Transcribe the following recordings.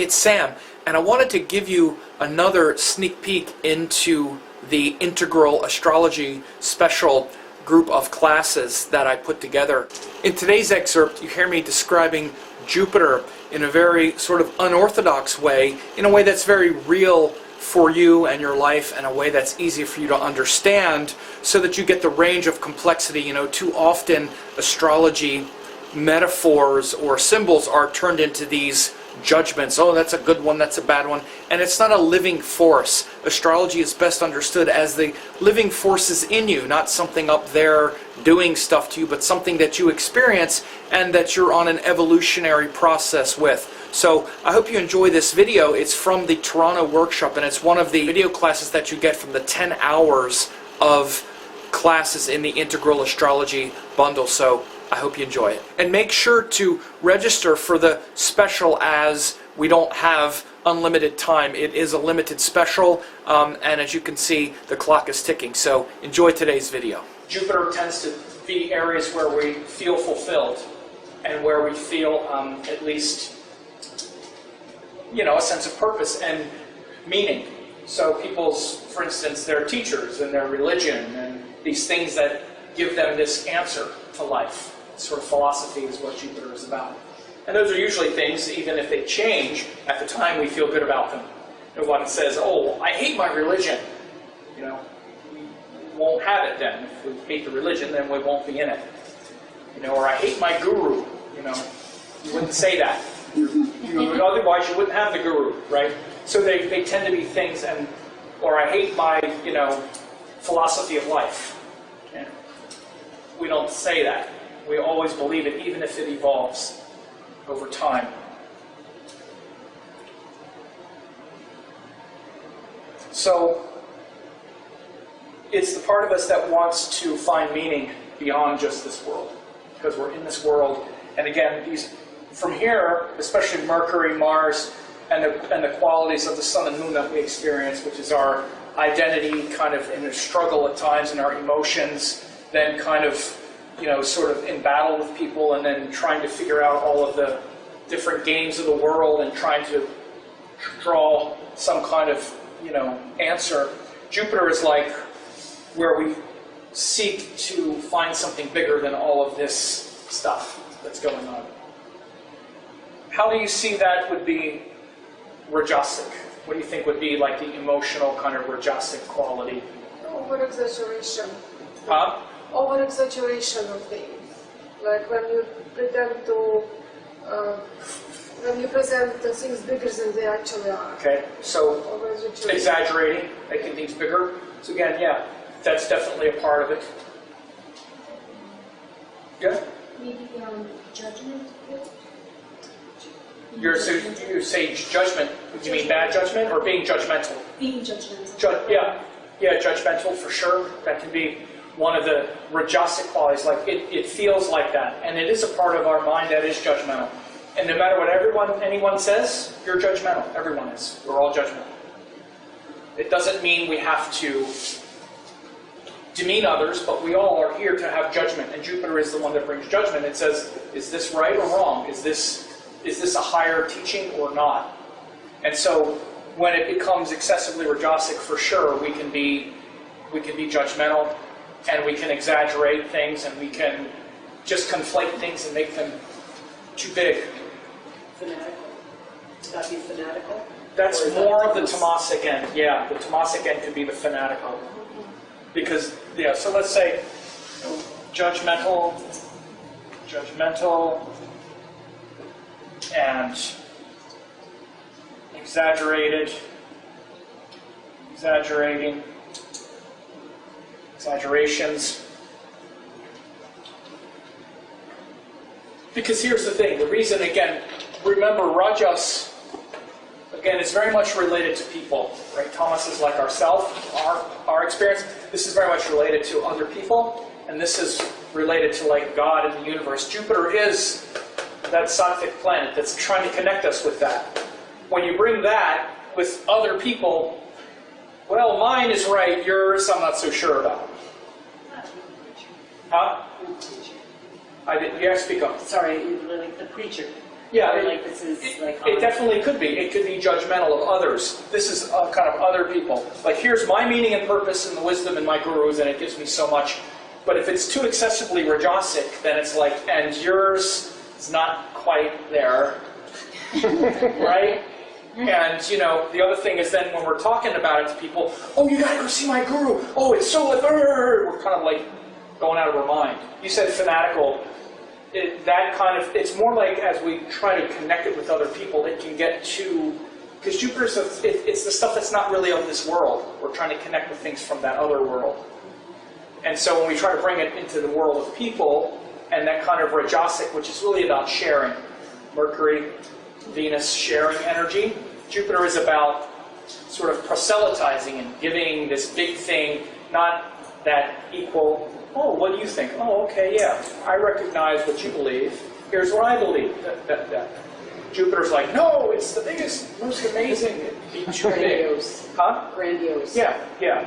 it's Sam, and I wanted to give you another sneak peek into the Integral Astrology special group of classes that I put together. In today's excerpt, you hear me describing Jupiter in a very sort of unorthodox way, in a way that's very real for you and your life, and a way that's easy for you to understand, so that you get the range of complexity. You know, too often astrology metaphors or symbols are turned into these judgments. Oh, that's a good one, that's a bad one. And it's not a living force. Astrology is best understood as the living forces in you, not something up there doing stuff to you, but something that you experience and that you're on an evolutionary process with. So I hope you enjoy this video. It's from the Toronto workshop, and it's one of the video classes that you get from the 10 hours of classes in the Integral Astrology bundle. So I hope you enjoy it. And make sure to register for the special, as we don't have unlimited time. It is a limited special, and as you can see, the clock is ticking. So enjoy today's video. Jupiter tends to be areas where we feel fulfilled and where we feel at least, you know, a sense of purpose and meaning. So people's, for instance, their teachers and their religion and these things that give them this answer to life. Sort of philosophy is what Jupiter is about. And those are usually things, even if they change, at the time we feel good about them. No one says, oh, I hate my religion. You know, we won't have it then. If we hate the religion, then we won't be in it. You know, or I hate my guru. You know, you wouldn't say that. Otherwise you wouldn't have the guru, right? So they tend to be things, and or I hate my, you know, philosophy of life. And we don't say that. We always believe it, even if it evolves over time. So it's the part of us that wants to find meaning beyond just this world, because we're in this world. And again, from here, especially Mercury, Mars, and the qualities of the sun and moon that we experience, which is our identity kind of in a struggle at times, and our emotions, then kind of, you know, sort of in battle with people, and then trying to figure out all of the different games of the world and trying to draw some kind of, you know, answer. Jupiter is like where we seek to find something bigger than all of this stuff that's going on. How do you see that would be Rajasic? What do you think would be like the emotional kind of Rajasic quality? Over-exaggeration. Huh? Over-exaggeration of things. Like when you pretend to, when you present the things bigger than they actually are. Okay, so exaggerating, making things bigger. So again, yeah, that's definitely a part of it. Good? Maybe judgment. You say judgment. Do you mean bad judgment or being judgmental? Being judgmental. Yeah, judgmental for sure. That can be one of the Rajasic qualities. Like it feels like that, and it is a part of our mind that is judgmental. And no matter what anyone says, you're judgmental. Everyone is. We're all judgmental. It doesn't mean we have to demean others, but we all are here to have judgment. And Jupiter is the one that brings judgment. It says, is this right or wrong? Is this a higher teaching or not? And so when it becomes excessively Rajasic, for sure, we can be judgmental, and we can exaggerate things, and we can just conflate things and make them too big. Fanatical. Would that be fanatical? That's more of the Tamasic end. Yeah, the Tamasic end could be the fanatical. Because, yeah, so let's say judgmental, and exaggerating, exaggerations. Because here's the thing, the reason, again, remember Rajas, again, is very much related to people, right? Tamas is like ourself, our experience. This is very much related to other people, and this is related to like God and the universe. Jupiter is that sattvic planet that's trying to connect us with that. When you bring that with other people, well, mine is right, yours I'm not so sure about. Huh? I didn't. You have to speak up. Sorry, like the preacher. Yeah, like this is like it definitely could be. It could be judgmental of others. This is kind of other people. Like, here's my meaning and purpose and the wisdom in my gurus, and it gives me so much. But if it's too excessively rajasic, then it's like, and yours is not quite there, right? And, you know, the other thing is then when we're talking about it to people, oh, you gotta go see my guru. Oh, it's so, we're kind of like going out of our mind. You said fanatical. It's more like as we try to connect it with other people, it can get too, because Jupiter's, it's the stuff that's not really of this world. We're trying to connect with things from that other world. And so when we try to bring it into the world of people, and that kind of rajasic, which is really about sharing, Mercury, Venus sharing energy, Jupiter is about sort of proselytizing and giving this big thing, not that equal, oh, what do you think? Oh, okay, yeah, I recognize what you believe. Here's what I believe. Jupiter's like, no, it's the biggest, most amazing. It'd be too grandiose. big. Huh? Grandiose. Yeah, yeah.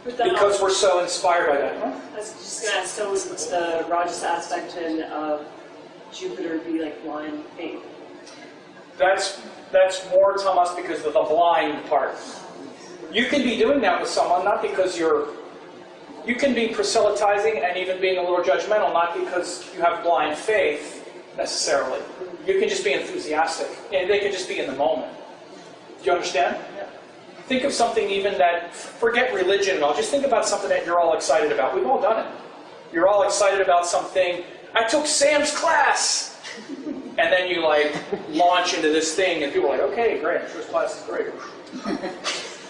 Because we're so inspired by that. Huh? I was just going to ask, so would the Rajas aspect of Jupiter be like blind faith? That's more Thomas because of the blind part. You can be doing that with someone, not because you can be proselytizing and even being a little judgmental, not because you have blind faith, necessarily. You can just be enthusiastic, and they can just be in the moment. Do you understand? Yeah. Think of something even that, forget religion and all, just think about something that you're all excited about. We've all done it. You're all excited about something. I took Sam's class! And then you like launch into this thing and people are like, okay, great, I'm sure this class is great.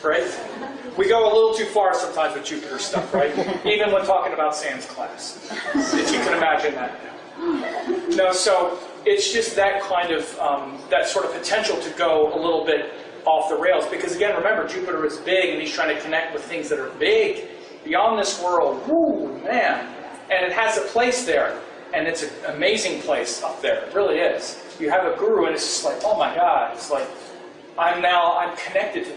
Right? We go a little too far sometimes with Jupiter stuff, right? Even when talking about Sam's class. If you can imagine that. No, so it's just that kind of, that sort of potential to go a little bit off the rails. Because again, remember, Jupiter is big and he's trying to connect with things that are big, beyond this world. Woo, man. And it has a place there. And it's an amazing place up there. It really is. You have a guru and it's just like, oh my God. It's like, I'm connected to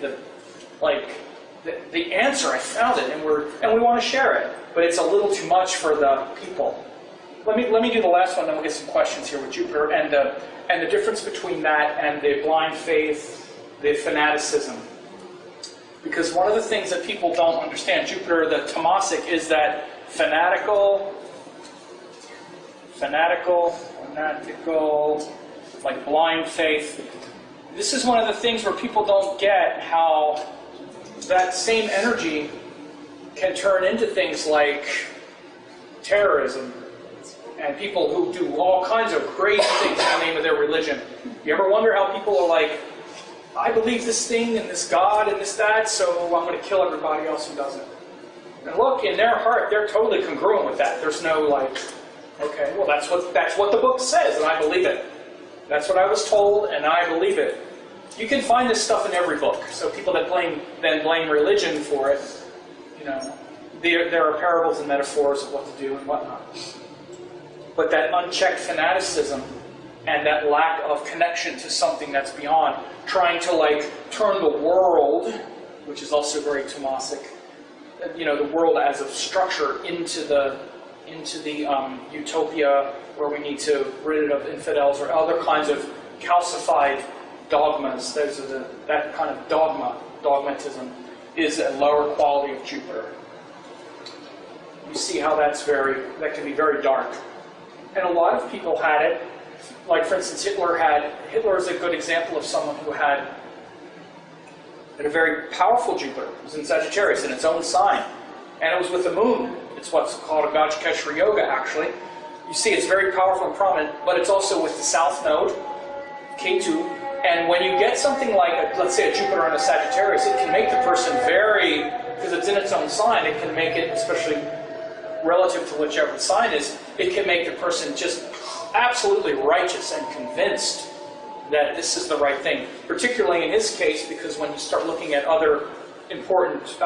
the answer. I found it, and we want to share it. But it's a little too much for the people. Let me do the last one, then we'll get some questions here with Jupiter and the difference between that and the blind faith, the fanaticism. Because one of the things that people don't understand, Jupiter, the Tamasic, is that fanatical, like blind faith. This is one of the things where people don't get how that same energy can turn into things like terrorism and people who do all kinds of crazy things in the name of their religion. You ever wonder how people are like, I believe this thing and this God and this that, so I'm going to kill everybody else who doesn't. And look, in their heart, they're totally congruent with that. There's no like, okay, well that's what the book says, and I believe it. That's what I was told, and I believe it. You can find this stuff in every book. So people that blame religion for it, you know, there are parables and metaphors of what to do and whatnot. But that unchecked fanaticism and that lack of connection to something that's beyond, trying to like turn the world, which is also very Tamasic, you know, the world as a structure into the utopia where we need to rid it of infidels or other kinds of calcified dogmas. That kind of dogmatism is a lower quality of Jupiter. You see how that can be very dark. And a lot of people had it, like for instance Hitler is a good example of someone who had a very powerful Jupiter. It was in Sagittarius in its own sign. And it was with the moon. It's what's called a Gajkeshra Yoga actually. You see it's very powerful and prominent, but it's also with the South Node, Ketu. And when you get something like, let's say a Jupiter and a Sagittarius, it can make the person very, because it's in its own sign, it can make it, especially relative to whichever the sign is, it can make the person just absolutely righteous and convinced that this is the right thing. Particularly in his case, because when you start looking at other important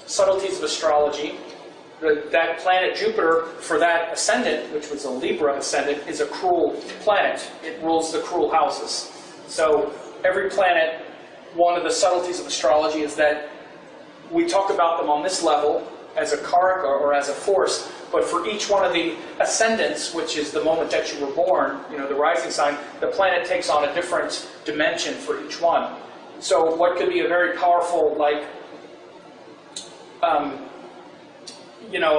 subtleties of astrology, that planet Jupiter, for that ascendant, which was a Libra ascendant, is a cruel planet. It rules the cruel houses. So every planet, one of the subtleties of astrology is that we talk about them on this level, as a karaka or as a force, but for each one of the ascendants, which is the moment that you were born, the rising sign, the planet takes on a different dimension for each one. So what could be a very powerful, a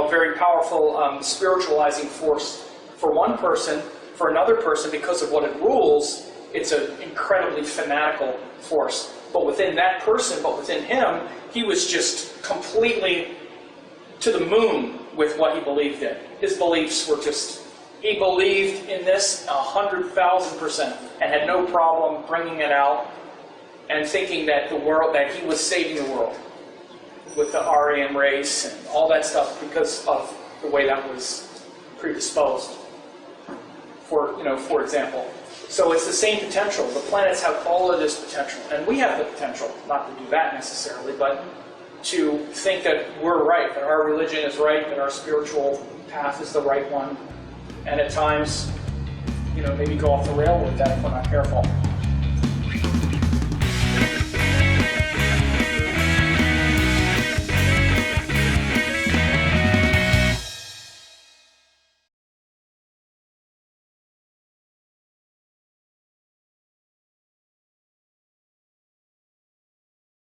very powerful spiritualizing force for one person, for another person, because of what it rules, it's an incredibly fanatical force. But within that person, but within him, he was just completely to the moon with what he believed in. His beliefs were just, he believed in this 100,000% and had no problem bringing it out and thinking that that he was saving the world with the Aryan race and all that stuff because of the way that was predisposed, for example. So it's the same potential. The planets have all of this potential. And we have the potential, not to do that necessarily, but to think that we're right, that our religion is right, that our spiritual path is the right one. And at times, maybe go off the rail with that if we're not careful.